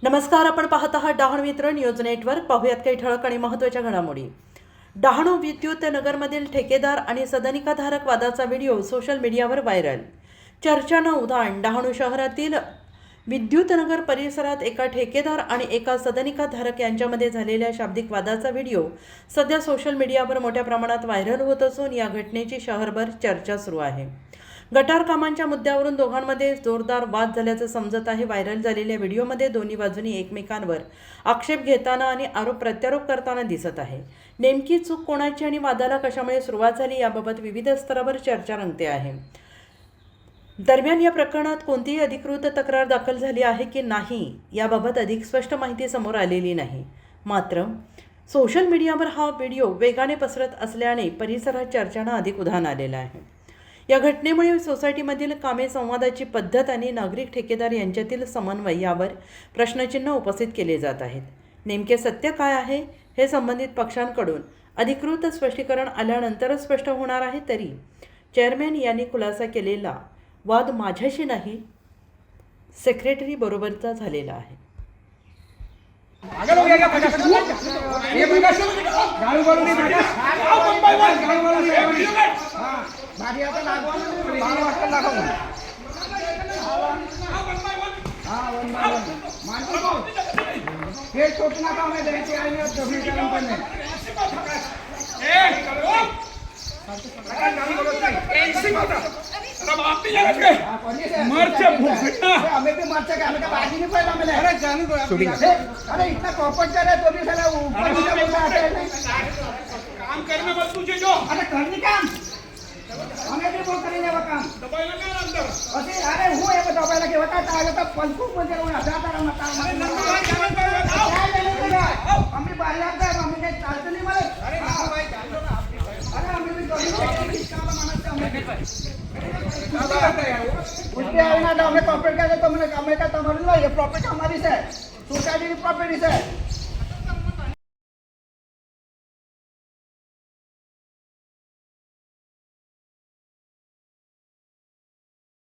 नमस्कार, आपण पाहत आहात डहाणू मित्र न्यूज नेटवर्क। पाहूयात काही ठळक आणि महत्त्वाच्या घडामोडी। डहाणू विद्युत नगरमधील ठेकेदार आणि सदनिकाधारक वादाचा व्हिडिओ सोशल मीडियावर व्हायरल। चर्चांना उधाण। डहाणू शहरातील विद्युत नगर परिसरात एका ठेकेदार आणि एका सदनिकाधारक यांच्यामध्ये झालेल्या शाब्दिक वादाचा व्हिडिओ सध्या सोशल मीडियावर मोठ्या प्रमाणात व्हायरल होत असून या घटनेची शहरभर चर्चा सुरू आहे। गटार कामांच्या मुद्द्यावरून दोघांमध्ये जोरदार वाद झाल्याचं समजत आहे। व्हायरल झालेल्या व्हिडिओमध्ये दोन्ही बाजूंनी एकमेकांवर आक्षेप घेताना आणि आरोप प्रत्यारोप करताना दिसत आहे। नेमकी चूक कोणाची आणि वादाला कशामुळे सुरुवात झाली याबाबत विविध स्तरावर चर्चा रंगते आहे। दरम्यान या प्रकरणात कोणतीही अधिकृत तक्रार दाखल झाली आहे की नाही याबाबत अधिक स्पष्ट माहिती समोर आलेली नाही। मात्र सोशल मीडियावर हा व्हिडिओ वेगाने पसरत असल्याने परिसरात चर्चांना अधिक उधाण आलेलं आहे। या घटनेमुळे सोसायटीमधील कामे संवादाची पद्धत आणि नागरिक ठेकेदार यांच्यातील समन्वय यावर प्रश्नचिन्ह उपस्थित केले जात आहेत। नेमके सत्य काय आहे हे संबंधित पक्षांकडून अधिकृत स्पष्टीकरण आल्यानंतरच स्पष्ट होणार आहे। तरी चेअरमॅन यांनी खुलासा केलेला वाद माझ्याशी नाही, सेक्रेटरी बरोबरचा झालेला आहे। अरे इतना कॉपरेट कर रहे तो भी साला ऊपर नीचे बोल रहा है काम करना मत तुझे जो अरे करनी काम हमें भी बोल करेंगे वो काम दबाएगा क्या अंदर अरे अरे वो है दबाएगा के होता था आगे तो पंचकुक में जो आता था मत हम भी बाहर जाते हैं हम भी चालते नहीं मारे अरे भाई जानो ना अरे हम भी दोनों काम मानते हैं उसके आगे ना हमें कॉपरेट करते तो मैंने काम का तुम्हारी ये प्रॉपर्टी हमारी है सोसाइटी की प्रॉपर्टी है।